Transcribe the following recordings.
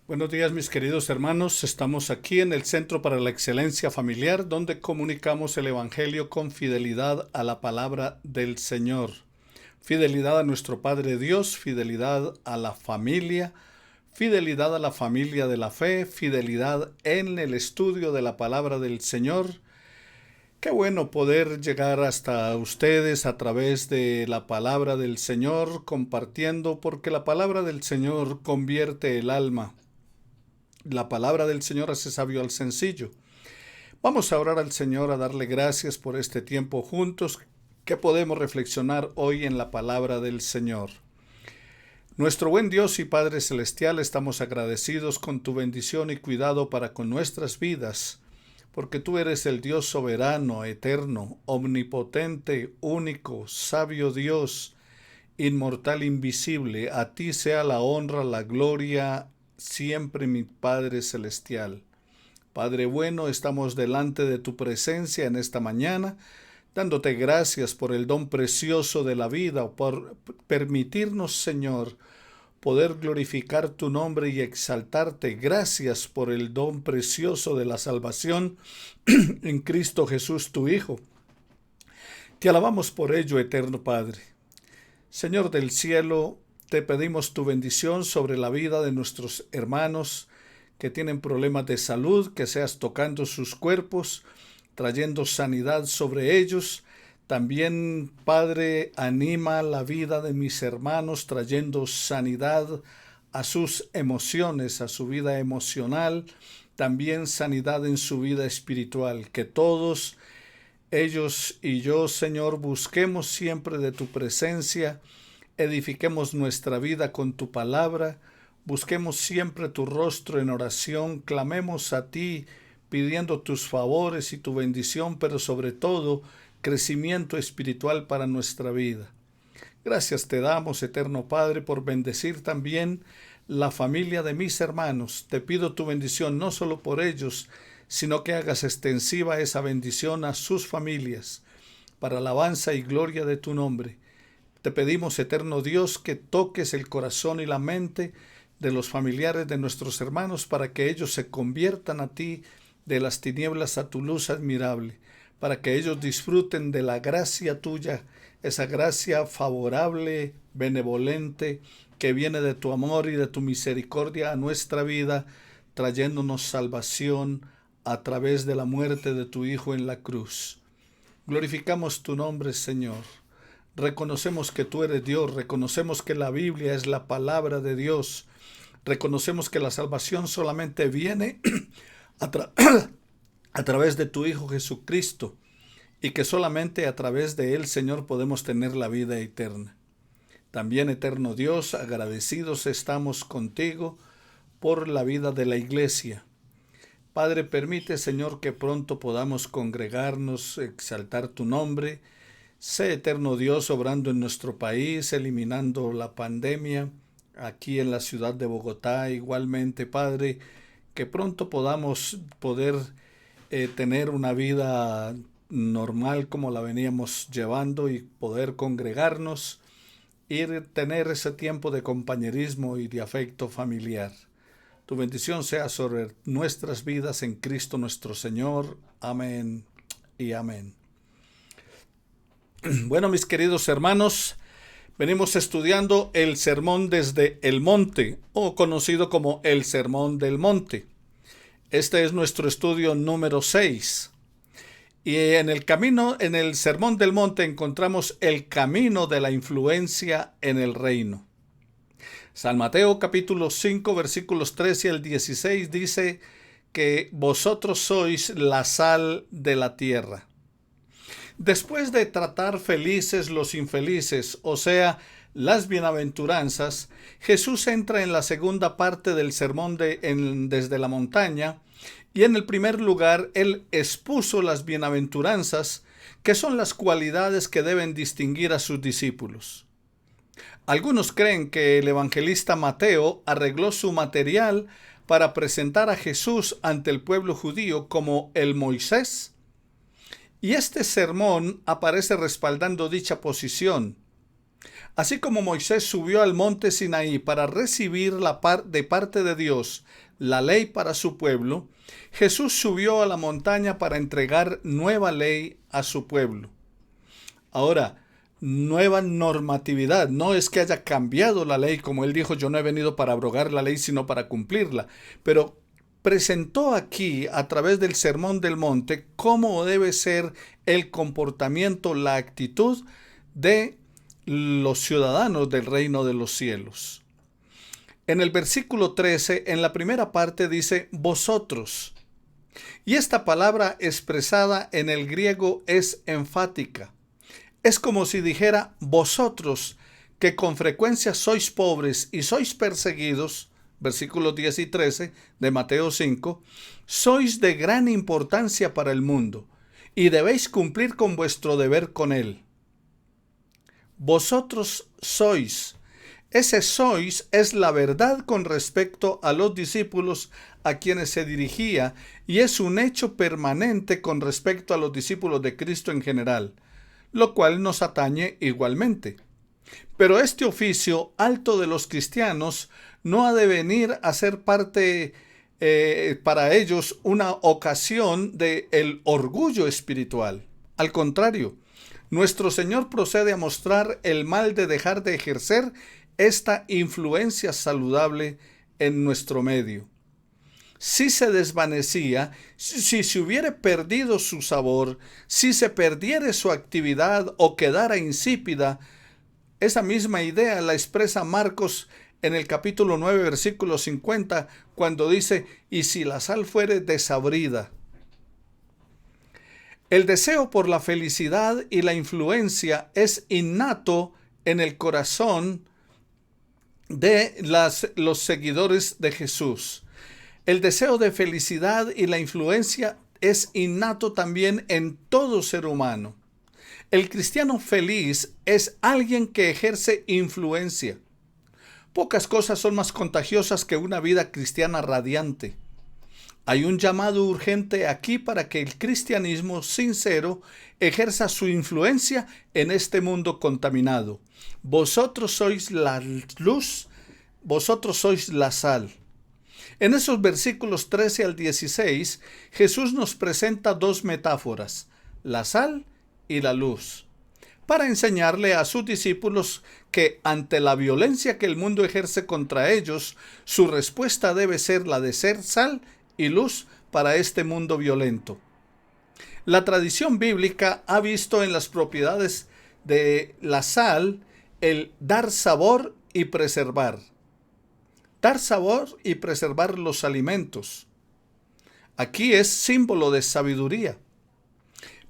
Buenos días, mis queridos hermanos. Estamos aquí en el Centro para la Excelencia Familiar, donde comunicamos el Evangelio con fidelidad a la palabra del Señor. Fidelidad a nuestro Padre Dios, fidelidad a la familia de la fe, fidelidad en el estudio de la palabra del Señor. Qué bueno poder llegar hasta ustedes a través de la palabra del Señor, compartiendo, porque la palabra del Señor convierte el alma. La palabra del Señor hace sabio al sencillo. Vamos a orar al Señor, a darle gracias por este tiempo juntos que podemos reflexionar hoy en la palabra del Señor. Nuestro buen Dios y Padre Celestial, estamos agradecidos con tu bendición y cuidado para con nuestras vidas, porque tú eres el Dios soberano, eterno, omnipotente, único, sabio Dios, inmortal, invisible. A ti sea la honra, la gloria, siempre, mi Padre Celestial. Padre bueno, estamos delante de tu presencia en esta mañana, dándote gracias por el don precioso de la vida, por permitirnos, Señor, poder glorificar tu nombre y exaltarte. Gracias por el don precioso de la salvación en Cristo Jesús, tu Hijo. Te alabamos por ello, eterno Padre. Señor del cielo, te pedimos tu bendición sobre la vida de nuestros hermanos que tienen problemas de salud, que seas tocando sus cuerpos, trayendo sanidad sobre ellos. También, Padre, anima la vida de mis hermanos, trayendo sanidad a sus emociones, a su vida emocional, también sanidad en su vida espiritual. Que todos ellos y yo, Señor, busquemos siempre de tu presencia, edifiquemos nuestra vida con tu palabra, busquemos siempre tu rostro en oración, clamemos a ti pidiendo tus favores y tu bendición, pero sobre todo crecimiento espiritual para nuestra vida. Gracias te damos, eterno Padre, por bendecir también la familia de mis hermanos. Te pido tu bendición no solo por ellos, sino que hagas extensiva esa bendición a sus familias, para alabanza y gloria de tu nombre. Te pedimos, eterno Dios, que toques el corazón y la mente de los familiares de nuestros hermanos para que ellos se conviertan a ti, de las tinieblas a tu luz admirable, para que ellos disfruten de la gracia tuya, esa gracia favorable, benevolente, que viene de tu amor y de tu misericordia a nuestra vida, trayéndonos salvación a través de la muerte de tu Hijo en la cruz. Glorificamos tu nombre, Señor. Reconocemos que tú eres Dios, reconocemos que la Biblia es la palabra de Dios, reconocemos que la salvación solamente viene a través de tu Hijo Jesucristo, y que solamente a través de él, Señor, podemos tener la vida eterna. También, eterno Dios, agradecidos estamos contigo por la vida de la iglesia. Padre, permite, Señor, que pronto podamos congregarnos, exaltar tu nombre. Sé, eterno Dios, obrando en nuestro país, eliminando la pandemia aquí en la ciudad de Bogotá. Igualmente, Padre, que pronto podamos tener una vida normal como la veníamos llevando y poder congregarnos y tener ese tiempo de compañerismo y de afecto familiar. Tu bendición sea sobre nuestras vidas en Cristo nuestro Señor. Amén y amén. Bueno, mis queridos hermanos, venimos estudiando el Sermón desde el Monte, o conocido como el Sermón del Monte. Este es nuestro estudio número 6. Y en el Sermón del Monte encontramos el camino de la influencia en el reino. San Mateo capítulo 5 versículos 13 al 16 dice que vosotros sois la sal de la tierra. Después de tratar felices los infelices, o sea, las bienaventuranzas, Jesús entra en la segunda parte del sermón desde la montaña, y en el primer lugar él expuso las bienaventuranzas, que son las cualidades que deben distinguir a sus discípulos. Algunos creen que el evangelista Mateo arregló su material para presentar a Jesús ante el pueblo judío como el Moisés, y este sermón aparece respaldando dicha posición. Así como Moisés subió al monte Sinaí para recibir de parte de Dios la ley para su pueblo, Jesús subió a la montaña para entregar nueva ley a su pueblo. Ahora, nueva normatividad, no es que haya cambiado la ley, como él dijo, yo no he venido para abrogar la ley, sino para cumplirla, pero presentó aquí, a través del Sermón del Monte, cómo debe ser el comportamiento, la actitud de los ciudadanos del reino de los cielos. En el versículo 13, en la primera parte dice vosotros. Y esta palabra expresada en el griego es enfática. Es como si dijera vosotros, que con frecuencia sois pobres y sois perseguidos, versículos 10 y 13 de Mateo 5, sois de gran importancia para el mundo y debéis cumplir con vuestro deber con él. Vosotros sois. Ese sois es la verdad con respecto a los discípulos a quienes se dirigía y es un hecho permanente con respecto a los discípulos de Cristo en general, lo cual nos atañe igualmente. Pero este oficio alto de los cristianos no ha de venir a ser parte para ellos una ocasión del orgullo espiritual. Al contrario, nuestro Señor procede a mostrar el mal de dejar de ejercer esta influencia saludable en nuestro medio. Si se desvanecía, si se hubiera perdido su sabor, si se perdiera su actividad o quedara insípida, esa misma idea la expresa Marcos en el capítulo 9, versículo 50, cuando dice, y si la sal fuere desabrida. El deseo por la felicidad y la influencia es innato en el corazón de los seguidores de Jesús. El deseo de felicidad y la influencia es innato también en todo ser humano. El cristiano feliz es alguien que ejerce influencia. Pocas cosas son más contagiosas que una vida cristiana radiante. Hay un llamado urgente aquí para que el cristianismo sincero ejerza su influencia en este mundo contaminado. Vosotros sois la luz, vosotros sois la sal. En esos versículos 13 al 16, Jesús nos presenta dos metáforas, la sal y la luz, para enseñarle a sus discípulos que ante la violencia que el mundo ejerce contra ellos, su respuesta debe ser la de ser sal y luz para este mundo violento. La tradición bíblica ha visto en las propiedades de la sal el dar sabor y preservar. Dar sabor y preservar los alimentos. Aquí es símbolo de sabiduría.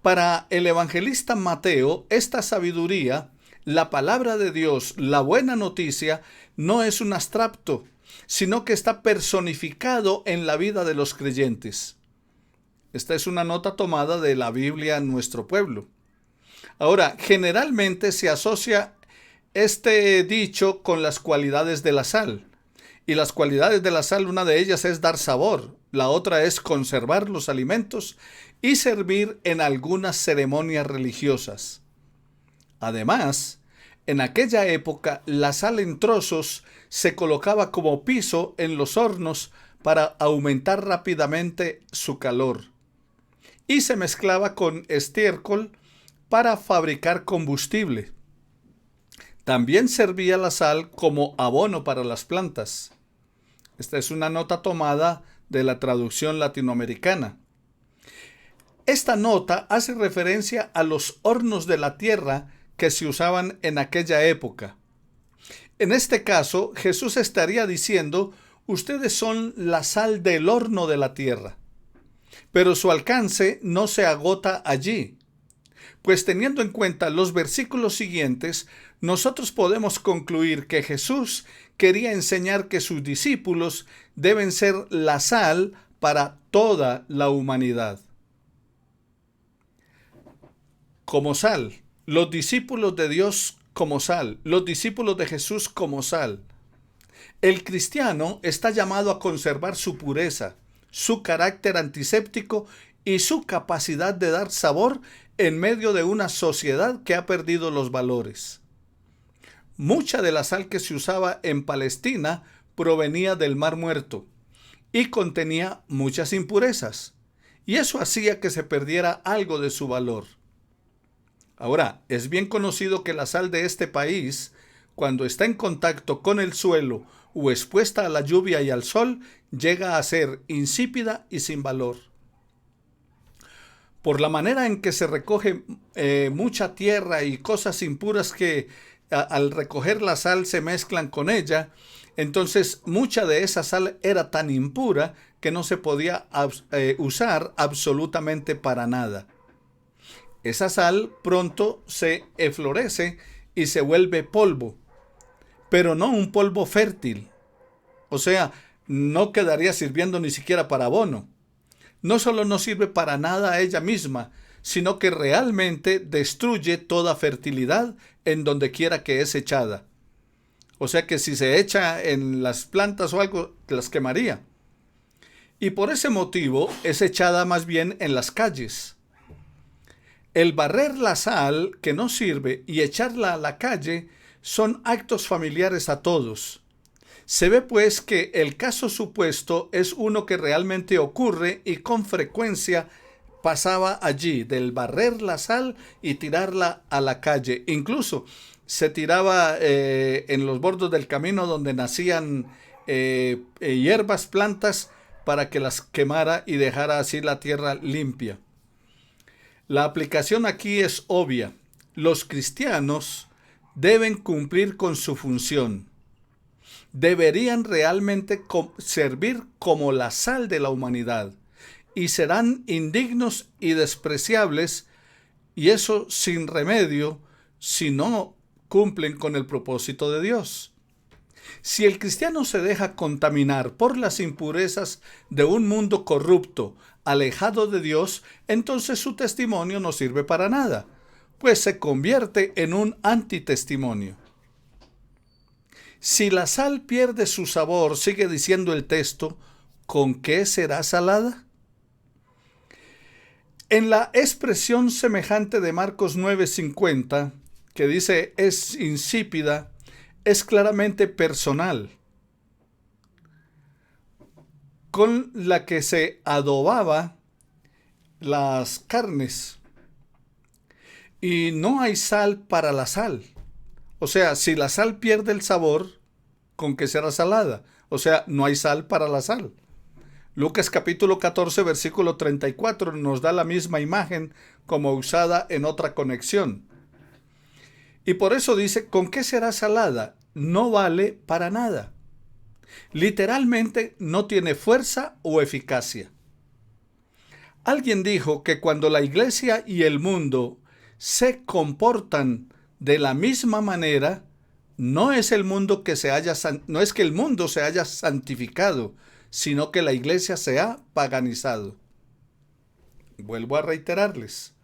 Para el evangelista Mateo, esta sabiduría, la palabra de Dios, la buena noticia, no es un abstracto, sino que está personificado en la vida de los creyentes. Esta es una nota tomada de la Biblia en nuestro pueblo. Ahora, generalmente se asocia este dicho con las cualidades de la sal. Y las cualidades de la sal, una de ellas es dar sabor, la otra es conservar los alimentos y servir en algunas ceremonias religiosas. Además, en aquella época la sal en trozos se colocaba como piso en los hornos para aumentar rápidamente su calor y se mezclaba con estiércol para fabricar combustible. También servía la sal como abono para las plantas. Esta es una nota tomada de la traducción latinoamericana. Esta nota hace referencia a los hornos de la tierra que se usaban en aquella época. En este caso, Jesús estaría diciendo, ustedes son la sal del horno de la tierra. Pero su alcance no se agota allí. Pues teniendo en cuenta los versículos siguientes, nosotros podemos concluir que Jesús quería enseñar que sus discípulos deben ser la sal para toda la humanidad. Como sal, los discípulos de Dios como sal, los discípulos de Jesús como sal. El cristiano está llamado a conservar su pureza, su carácter antiséptico y su capacidad de dar sabor en medio de una sociedad que ha perdido los valores. mucha de la sal que se usaba en Palestina provenía del Mar Muerto y contenía muchas impurezas, y eso hacía que se perdiera algo de su valor. Ahora, es bien conocido que la sal de este país, cuando está en contacto con el suelo o expuesta a la lluvia y al sol, llega a ser insípida y sin valor. Por la manera en que se recoge mucha tierra y cosas impuras que al recoger la sal se mezclan con ella, entonces mucha de esa sal era tan impura que no se podía usar absolutamente para nada. Esa sal pronto se eflorece y se vuelve polvo, pero no un polvo fértil. O sea, no quedaría sirviendo ni siquiera para abono. No solo no sirve para nada a ella misma, sino que realmente destruye toda fertilidad en donde quiera que es echada. O sea que si se echa en las plantas o algo, las quemaría. Y por ese motivo es echada más bien en las calles. El barrer la sal que no sirve y echarla a la calle son actos familiares a todos. Se ve pues que el caso supuesto es uno que realmente ocurre y con frecuencia pasaba allí, del barrer la sal y tirarla a la calle. Incluso se tiraba en los bordos del camino donde nacían hierbas, plantas, para que las quemara y dejara así la tierra limpia. La aplicación aquí es obvia. Los cristianos deben cumplir con su función. Deberían realmente servir como la sal de la humanidad y serán indignos y despreciables, y eso sin remedio, si no cumplen con el propósito de Dios. Si el cristiano se deja contaminar por las impurezas de un mundo corrupto, alejado de Dios, entonces su testimonio no sirve para nada, pues se convierte en un antitestimonio. Si la sal pierde su sabor, sigue diciendo el texto, ¿con qué será salada? En la expresión semejante de Marcos 9:50, que dice es insípida, es claramente personal, con la que se adobaba las carnes. Y no hay sal para la sal. O sea, si la sal pierde el sabor, ¿con qué será salada? O sea, no hay sal para la sal. Lucas capítulo 14, versículo 34 nos da la misma imagen como usada en otra conexión. Y por eso dice, ¿con qué será salada? No vale para nada. Literalmente no tiene fuerza o eficacia. Alguien dijo que cuando la iglesia y el mundo se comportan de la misma manera, no es que el mundo se haya santificado, sino que la iglesia se ha paganizado. Vuelvo a reiterarles.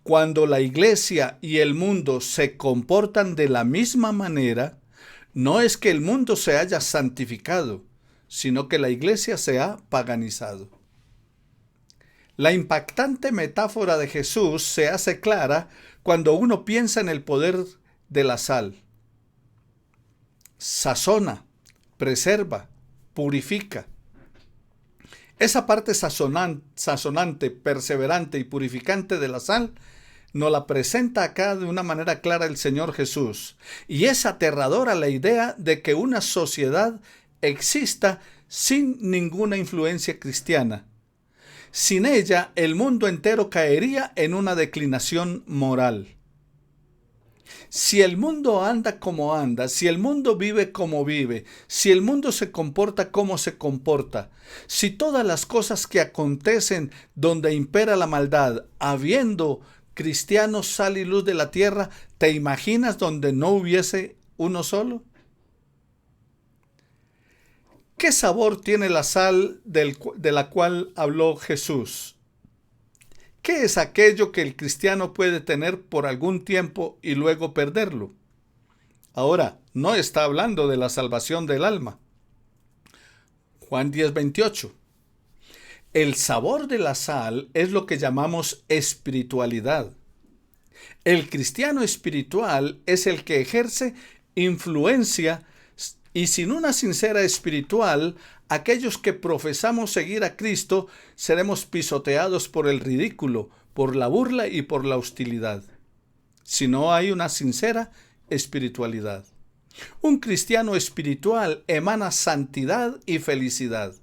Cuando la iglesia y el mundo se comportan de la misma manera, no es que el mundo se haya santificado, sino que la iglesia se ha paganizado. La impactante metáfora de Jesús se hace clara cuando uno piensa en el poder de la sal. Sazona, preserva, purifica. Esa parte sazonante, perseverante y purificante de la sal nos la presenta acá de una manera clara el Señor Jesús. Y es aterradora la idea de que una sociedad exista sin ninguna influencia cristiana. Sin ella, el mundo entero caería en una declinación moral. Si el mundo anda como anda, si el mundo vive como vive, si el mundo se comporta como se comporta, si todas las cosas que acontecen donde impera la maldad, habiendo cristianos, sal y luz de la tierra, ¿te imaginas donde no hubiese uno solo? ¿Qué sabor tiene la sal de la cual habló Jesús? ¿Qué es aquello que el cristiano puede tener por algún tiempo y luego perderlo? Ahora, no está hablando de la salvación del alma. Juan 10:28. El sabor de la sal es lo que llamamos espiritualidad. El cristiano espiritual es el que ejerce influencia y sin una sincera espiritual, aquellos que profesamos seguir a Cristo seremos pisoteados por el ridículo, por la burla y por la hostilidad, si no hay una sincera espiritualidad. Un cristiano espiritual emana santidad y felicidad.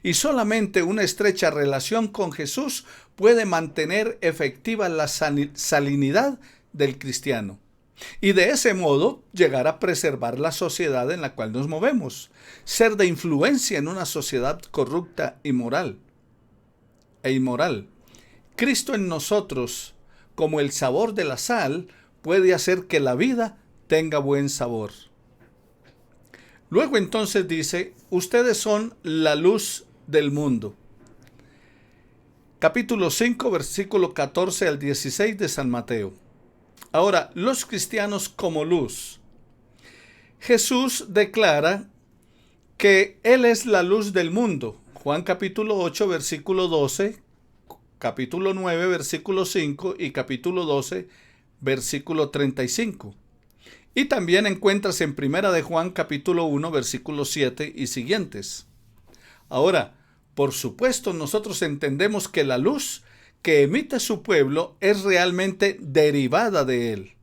Y solamente una estrecha relación con Jesús puede mantener efectiva la salinidad del cristiano. Y de ese modo llegar a preservar la sociedad en la cual nos movemos, ser de influencia en una sociedad corrupta y inmoral. Cristo en nosotros, como el sabor de la sal, puede hacer que la vida tenga buen sabor. Luego entonces dice, ustedes son la luz del mundo. Capítulo 5, versículo 14 al 16 de San Mateo. Ahora, los cristianos como luz. Jesús declara que Él es la luz del mundo. Juan capítulo 8, versículo 12, capítulo 9, versículo 5 y capítulo 12, versículo 35. Y también encuentras en Primera de Juan capítulo 1, versículo 7 y siguientes. Ahora, por supuesto, nosotros entendemos que la luz que emite su pueblo es realmente derivada de él.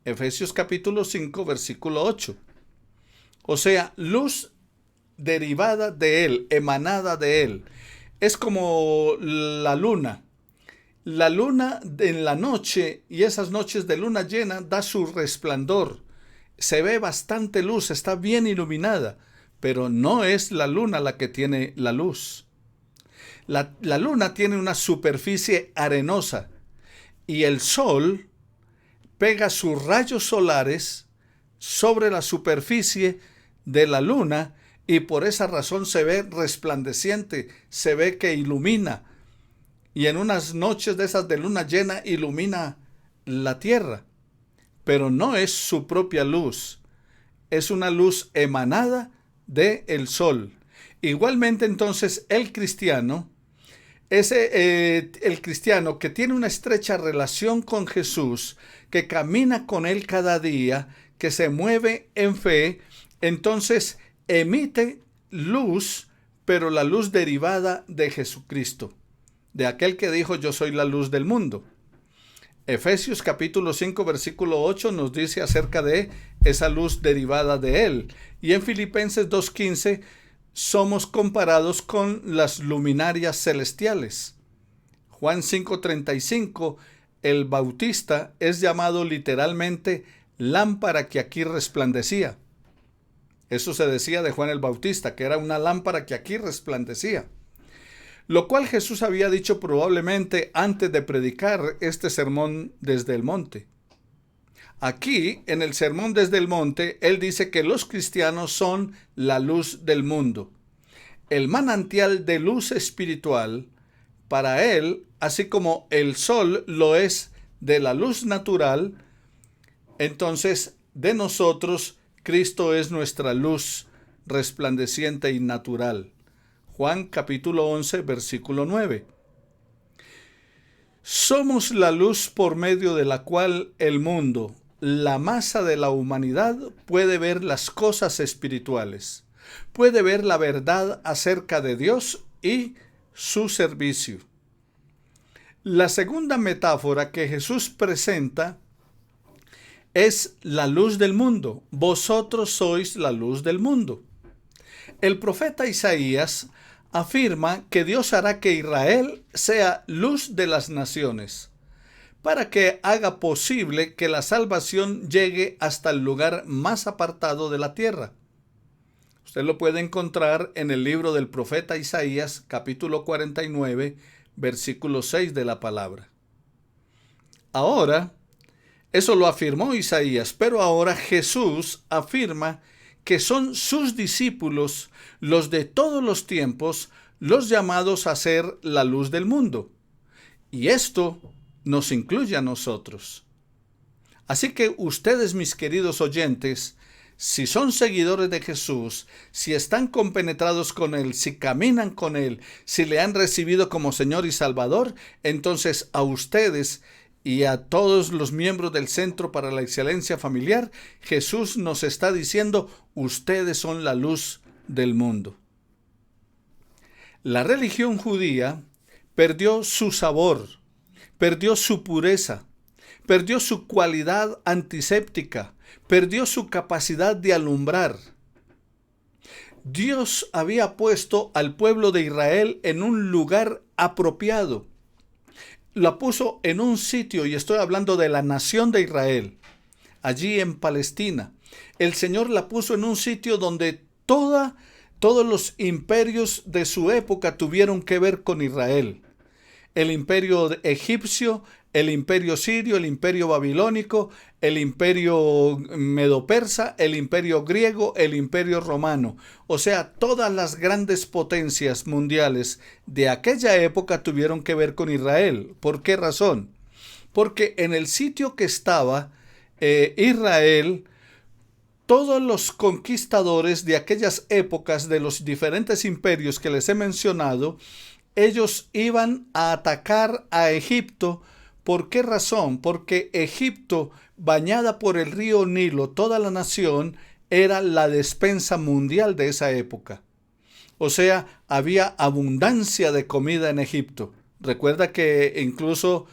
Efesios capítulo 5, versículo 8. O sea, luz derivada de él, emanada de él. Es como la luna. La luna en la noche y esas noches de luna llena da su resplandor. Se ve bastante luz, está bien iluminada, pero no es la luna la que tiene la luz. La luna tiene una superficie arenosa y el sol pega sus rayos solares sobre la superficie de la luna y por esa razón se ve resplandeciente, se ve que ilumina. Y en unas noches de esas de luna llena ilumina la tierra. Pero no es su propia luz. Es una luz emanada del sol. Igualmente entonces el cristiano que tiene una estrecha relación con Jesús, que camina con Él cada día, que se mueve en fe, entonces emite luz, pero la luz derivada de Jesucristo, de aquel que dijo yo soy la luz del mundo. Efesios capítulo 5 versículo 8 nos dice acerca de esa luz derivada de Él. Y en Filipenses 2:15 somos comparados con las luminarias celestiales. Juan 5:35, el Bautista es llamado literalmente lámpara que aquí resplandecía. Eso se decía de Juan el Bautista, que era una lámpara que aquí resplandecía. Lo cual Jesús había dicho probablemente antes de predicar este sermón desde el monte. Aquí, en el sermón desde el monte, él dice que los cristianos son la luz del mundo. El manantial de luz espiritual, para él, así como el sol lo es de la luz natural, entonces de nosotros Cristo es nuestra luz resplandeciente y natural. Juan capítulo 11, versículo 9. Somos la luz por medio de la cual el mundo, la masa de la humanidad, puede ver las cosas espirituales, puede ver la verdad acerca de Dios y su servicio. La segunda metáfora que Jesús presenta es la luz del mundo. Vosotros sois la luz del mundo. El profeta Isaías afirma que Dios hará que Israel sea luz de las naciones, para que haga posible que la salvación llegue hasta el lugar más apartado de la tierra. Usted lo puede encontrar en el libro del profeta Isaías, capítulo 49, versículo 6 de la palabra. Ahora, eso lo afirmó Isaías, pero ahora Jesús afirma que son sus discípulos, los de todos los tiempos, los llamados a ser la luz del mundo. Y esto nos incluye a nosotros. Así que ustedes, mis queridos oyentes, si son seguidores de Jesús, si están compenetrados con Él, si caminan con Él, si le han recibido como Señor y Salvador, entonces a ustedes y a todos los miembros del Centro para la Excelencia Familiar, Jesús nos está diciendo, ustedes son la luz del mundo. La religión judía perdió su sabor, perdió su pureza, perdió su cualidad antiséptica, perdió su capacidad de alumbrar. Dios había puesto al pueblo de Israel en un lugar apropiado. La puso en un sitio, y estoy hablando de la nación de Israel, allí en Palestina. El Señor la puso en un sitio donde todos los imperios de su época tuvieron que ver con Israel. El imperio egipcio, el imperio sirio, el imperio babilónico, el imperio medo-persa, el imperio griego, el imperio romano. O sea, todas las grandes potencias mundiales de aquella época tuvieron que ver con Israel. ¿Por qué razón? Porque en el sitio que estaba Israel, todos los conquistadores de aquellas épocas de los diferentes imperios que les he mencionado, ellos iban a atacar a Egipto. ¿Por qué razón? Porque Egipto, bañada por el río Nilo, toda la nación, era la despensa mundial de esa época. O sea, había abundancia de comida en Egipto. Recuerda que incluso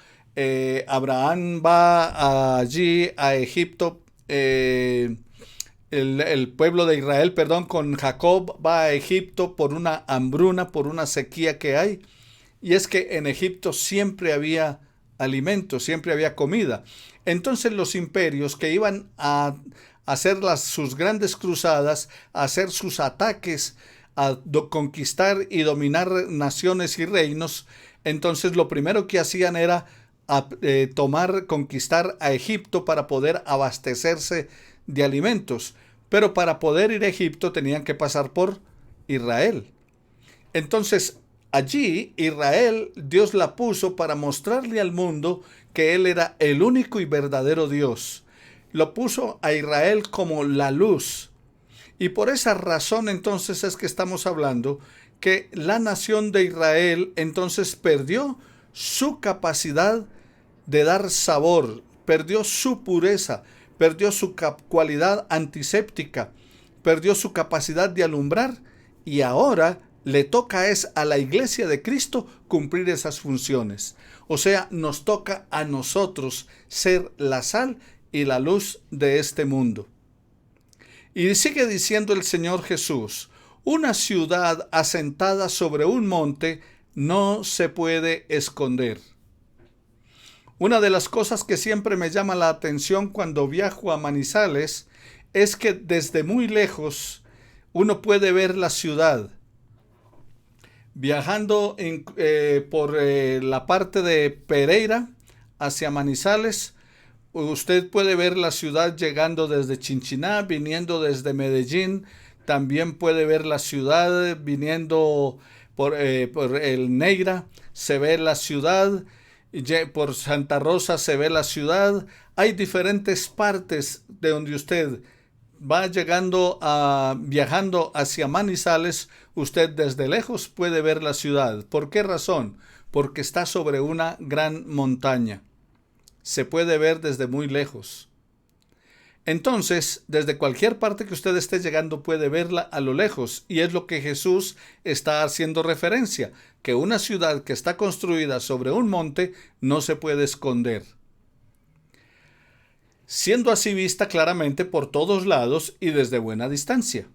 Abraham va allí a Egipto, el pueblo de Israel, con Jacob va a Egipto por una hambruna, por una sequía que hay. Y es que en Egipto siempre había alimento, siempre había comida. Entonces los imperios que iban a hacer sus grandes cruzadas, a hacer sus ataques, a conquistar y dominar naciones y reinos, entonces lo primero que hacían era conquistar a Egipto para poder abastecerse de alimentos. Pero para poder ir a Egipto tenían que pasar por Israel. Entonces, allí Israel, Dios la puso para mostrarle al mundo que Él era el único y verdadero Dios. Lo puso a Israel como la luz. Y por esa razón entonces es que estamos hablando que la nación de Israel entonces perdió su capacidad de dar sabor, perdió su pureza, perdió su cualidad antiséptica, perdió su capacidad de alumbrar, y ahora le toca a la iglesia de Cristo cumplir esas funciones. O sea, nos toca a nosotros ser la sal y la luz de este mundo. Y sigue diciendo el Señor Jesús, una ciudad asentada sobre un monte no se puede esconder. Una de las cosas que siempre me llama la atención cuando viajo a Manizales es que desde muy lejos uno puede ver la ciudad. Viajando por la parte de Pereira hacia Manizales, usted puede ver la ciudad llegando desde Chinchiná, viniendo desde Medellín. También puede ver la ciudad viniendo por el Neira, se ve la ciudad. Por Santa Rosa se ve la ciudad. Hay diferentes partes de donde usted va viajando hacia Manizales. Usted desde lejos puede ver la ciudad. ¿Por qué razón? Porque está sobre una gran montaña. Se puede ver desde muy lejos. Entonces, desde cualquier parte que usted esté llegando puede verla a lo lejos, y es lo que Jesús está haciendo referencia, que una ciudad que está construida sobre un monte no se puede esconder, siendo así vista claramente por todos lados y desde buena distancia.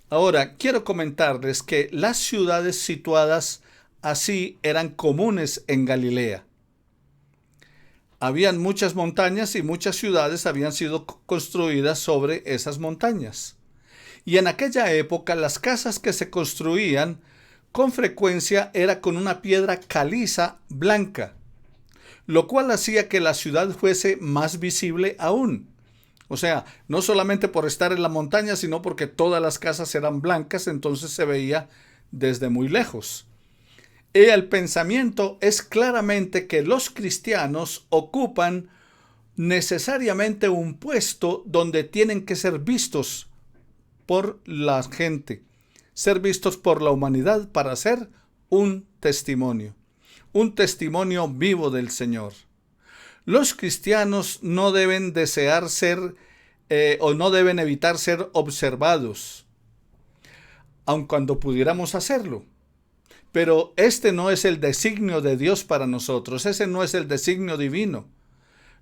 Ahora, quiero comentarles que las ciudades situadas así eran comunes en Galilea. Habían muchas montañas y muchas ciudades habían sido construidas sobre esas montañas. Y en aquella época las casas que se construían con frecuencia era con una piedra caliza blanca, lo cual hacía que la ciudad fuese más visible aún. O sea, no solamente por estar en la montaña, sino porque todas las casas eran blancas, entonces se veía desde muy lejos. El pensamiento es claramente que los cristianos ocupan necesariamente un puesto donde tienen que ser vistos por la gente, ser vistos por la humanidad para ser un testimonio vivo del Señor. Los cristianos no deben desear ser o no deben evitar ser observados, aun cuando pudiéramos hacerlo. Pero este no es el designio de Dios para nosotros, ese no es el designio divino.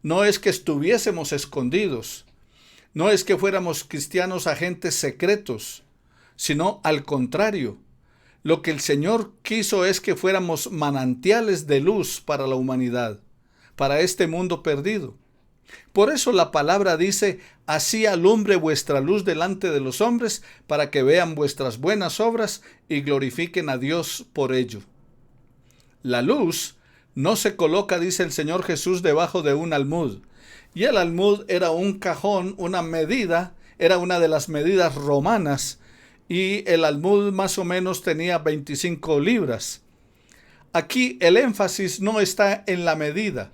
No es que estuviésemos escondidos, no es que fuéramos cristianos agentes secretos, sino al contrario. Lo que el Señor quiso es que fuéramos manantiales de luz para la humanidad, para este mundo perdido. Por eso la palabra dice: así alumbre vuestra luz delante de los hombres, para que vean vuestras buenas obras y glorifiquen a Dios por ello. La luz no se coloca, dice el Señor Jesús, debajo de un almud. Y el almud era un cajón, una medida, era una de las medidas romanas, y el almud más o menos tenía 25 libras. Aquí el énfasis no está en la medida.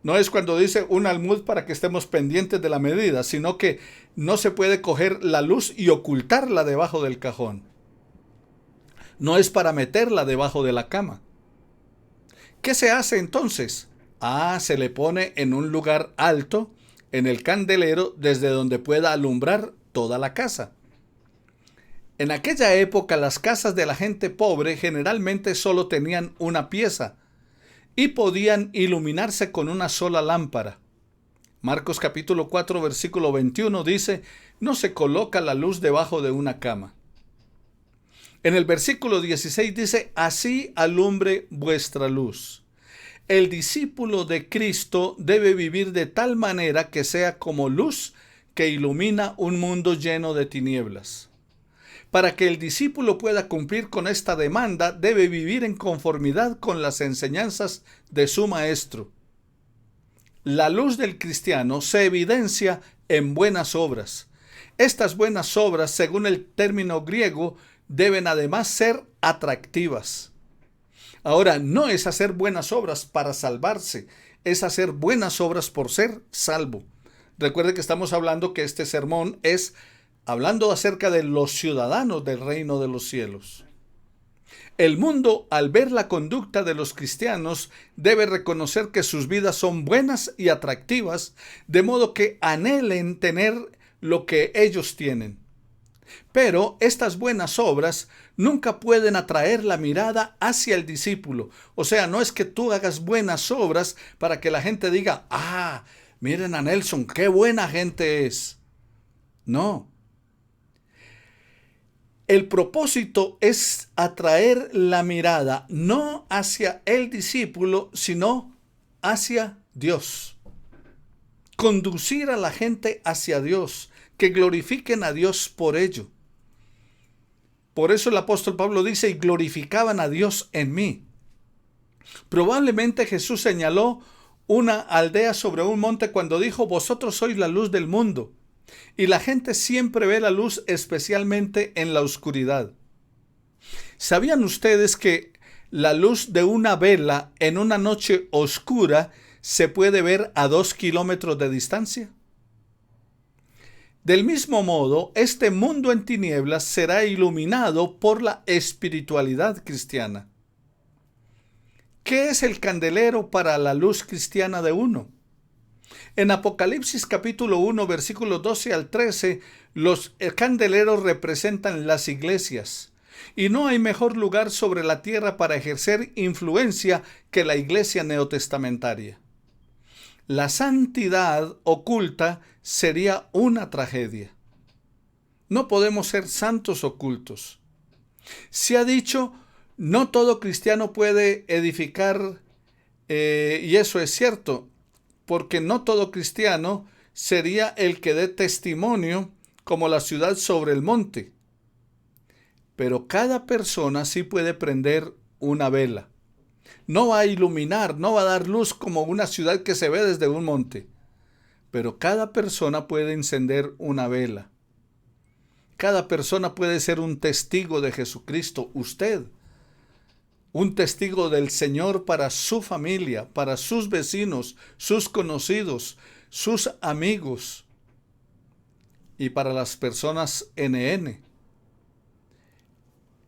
No es cuando dice un almud para que estemos pendientes de la medida, sino que no se puede coger la luz y ocultarla debajo del cajón. No es para meterla debajo de la cama. ¿Qué se hace entonces? Se le pone en un lugar alto, en el candelero, desde donde pueda alumbrar toda la casa. En aquella época las casas de la gente pobre generalmente solo tenían una pieza y podían iluminarse con una sola lámpara. Marcos capítulo 4 versículo 21 dice: no se coloca la luz debajo de una cama. En el versículo 16 dice: así alumbre vuestra luz. El discípulo de Cristo debe vivir de tal manera que sea como luz que ilumina un mundo lleno de tinieblas. Para que el discípulo pueda cumplir con esta demanda, debe vivir en conformidad con las enseñanzas de su maestro. La luz del cristiano se evidencia en buenas obras. Estas buenas obras, según el término griego, deben además ser atractivas. Ahora, no es hacer buenas obras para salvarse, es hacer buenas obras por ser salvo. Recuerde que estamos hablando que este sermón es hablando acerca de los ciudadanos del reino de los cielos. El mundo, al ver la conducta de los cristianos, debe reconocer que sus vidas son buenas y atractivas, de modo que anhelen tener lo que ellos tienen. Pero estas buenas obras nunca pueden atraer la mirada hacia el discípulo. O sea, no es que tú hagas buenas obras para que la gente diga: miren a Nelson, qué buena gente es. No. El propósito es atraer la mirada no hacia el discípulo, sino hacia Dios. Conducir a la gente hacia Dios, que glorifiquen a Dios por ello. Por eso el apóstol Pablo dice: y glorificaban a Dios en mí. Probablemente Jesús señaló una aldea sobre un monte cuando dijo: vosotros sois la luz del mundo. Y la gente siempre ve la luz, especialmente en la oscuridad. ¿Sabían ustedes que la luz de una vela en una noche oscura se puede ver a 2 kilómetros de distancia? Del mismo modo, este mundo en tinieblas será iluminado por la espiritualidad cristiana. ¿Qué es el candelero para la luz cristiana de uno? En Apocalipsis capítulo 1, versículos 12 al 13, los candeleros representan las iglesias. Y no hay mejor lugar sobre la tierra para ejercer influencia que la iglesia neotestamentaria. La santidad oculta sería una tragedia. No podemos ser santos ocultos. Se ha dicho: no todo cristiano puede edificar, y eso es cierto, porque no todo cristiano sería el que dé testimonio como la ciudad sobre el monte. Pero cada persona sí puede prender una vela. No va a iluminar, no va a dar luz como una ciudad que se ve desde un monte. Pero cada persona puede encender una vela. Cada persona puede ser un testigo de Jesucristo. Usted, un testigo del Señor para su familia, para sus vecinos, sus conocidos, sus amigos y para las personas NN.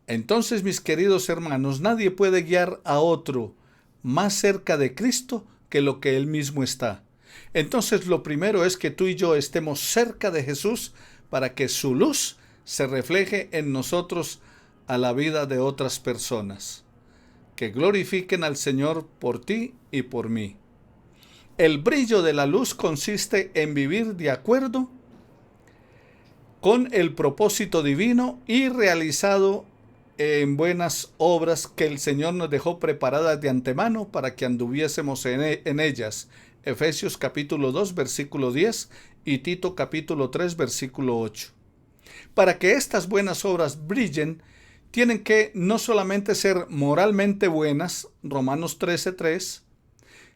Entonces, mis queridos hermanos, nadie puede guiar a otro más cerca de Cristo que lo que Él mismo está. Entonces lo primero es que tú y yo estemos cerca de Jesús para que su luz se refleje en nosotros a la vida de otras personas, que glorifiquen al Señor por ti y por mí. El brillo de la luz consiste en vivir de acuerdo con el propósito divino y realizado en buenas obras que el Señor nos dejó preparadas de antemano para que anduviésemos en ellas. Efesios capítulo 2, versículo 10 y Tito capítulo 3, versículo 8. Para que estas buenas obras brillen, tienen que no solamente ser moralmente buenas, Romanos 13:3,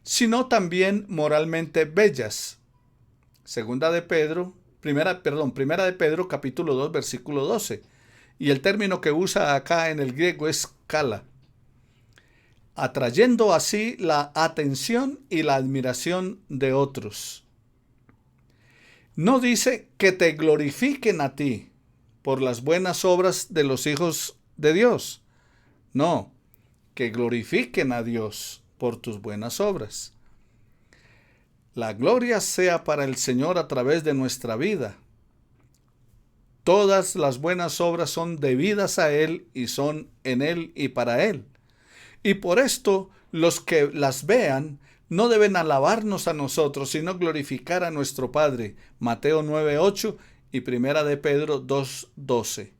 sino también moralmente bellas. Primera de Pedro capítulo 2, versículo 12. Y el término que usa acá en el griego es kala, atrayendo así la atención y la admiración de otros. No dice que te glorifiquen a ti por las buenas obras de los hijos de Dios. No, que glorifiquen a Dios por tus buenas obras. La gloria sea para el Señor a través de nuestra vida. Todas las buenas obras son debidas a Él y son en Él y para Él. Y por esto los que las vean no deben alabarnos a nosotros, sino glorificar a nuestro Padre. Mateo 9:8 y Primera de Pedro 2:12.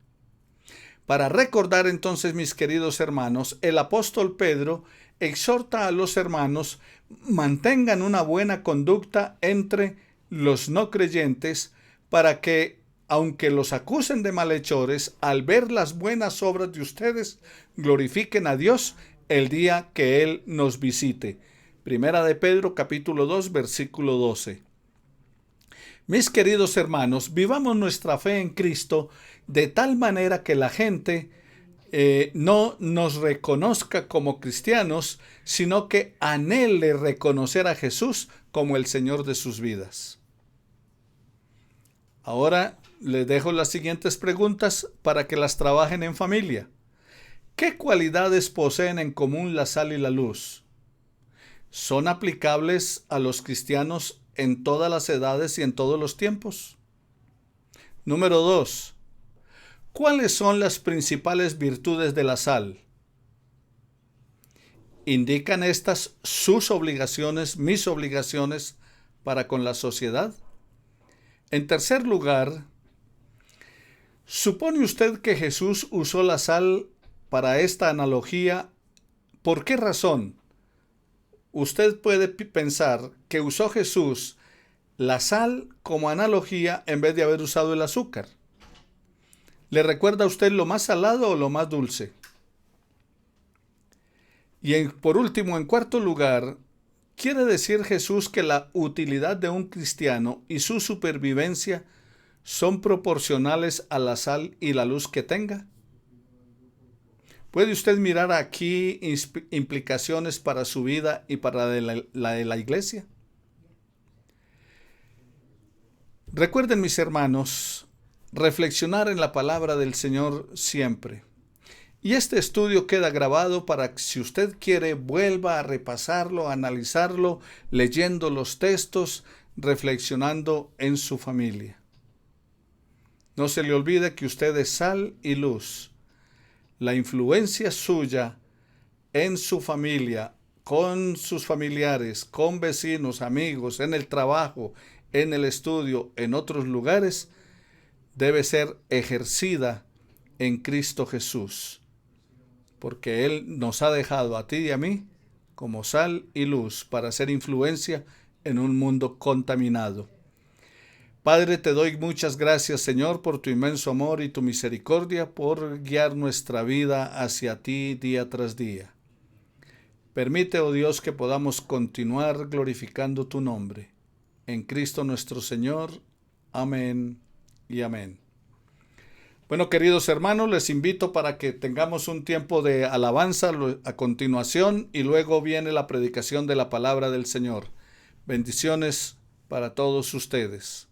Para recordar entonces, mis queridos hermanos, el apóstol Pedro exhorta a los hermanos mantengan una buena conducta entre los no creyentes para que, aunque los acusen de malhechores, al ver las buenas obras de ustedes, glorifiquen a Dios el día que Él nos visite. Primera de Pedro capítulo 2 versículo 12. Mis queridos hermanos, vivamos nuestra fe en Cristo de tal manera que la gente no nos reconozca como cristianos, sino que anhele reconocer a Jesús como el Señor de sus vidas. Ahora les dejo las siguientes preguntas para que las trabajen en familia. ¿Qué cualidades poseen en común la sal y la luz? ¿Son aplicables a los cristianos en todas las edades y en todos los tiempos? Número 2. ¿Cuáles son las principales virtudes de la sal? ¿Indican estas sus obligaciones, mis obligaciones para con la sociedad? En tercer lugar, ¿supone usted que Jesús usó la sal para esta analogía? ¿Por qué razón? Usted puede pensar que usó Jesús la sal como analogía en vez de haber usado el azúcar. ¿Le recuerda a usted lo más salado o lo más dulce? Y por último, en cuarto lugar, ¿quiere decir Jesús que la utilidad de un cristiano y su supervivencia son proporcionales a la sal y la luz que tenga? ¿Puede usted mirar aquí implicaciones para su vida y para la de la iglesia? Recuerden, mis hermanos, reflexionar en la palabra del Señor siempre. Y este estudio queda grabado para que, si usted quiere, vuelva a repasarlo, a analizarlo, leyendo los textos, reflexionando en su familia. No se le olvide que usted es sal y luz. La influencia suya en su familia, con sus familiares, con vecinos, amigos, en el trabajo, en el estudio, en otros lugares, debe ser ejercida en Cristo Jesús, porque Él nos ha dejado a ti y a mí como sal y luz para hacer influencia en un mundo contaminado. Padre, te doy muchas gracias, Señor, por tu inmenso amor y tu misericordia, por guiar nuestra vida hacia ti día tras día. Permite, oh Dios, que podamos continuar glorificando tu nombre. En Cristo nuestro Señor. Amén y amén. Bueno, queridos hermanos, les invito para que tengamos un tiempo de alabanza a continuación y luego viene la predicación de la palabra del Señor. Bendiciones para todos ustedes.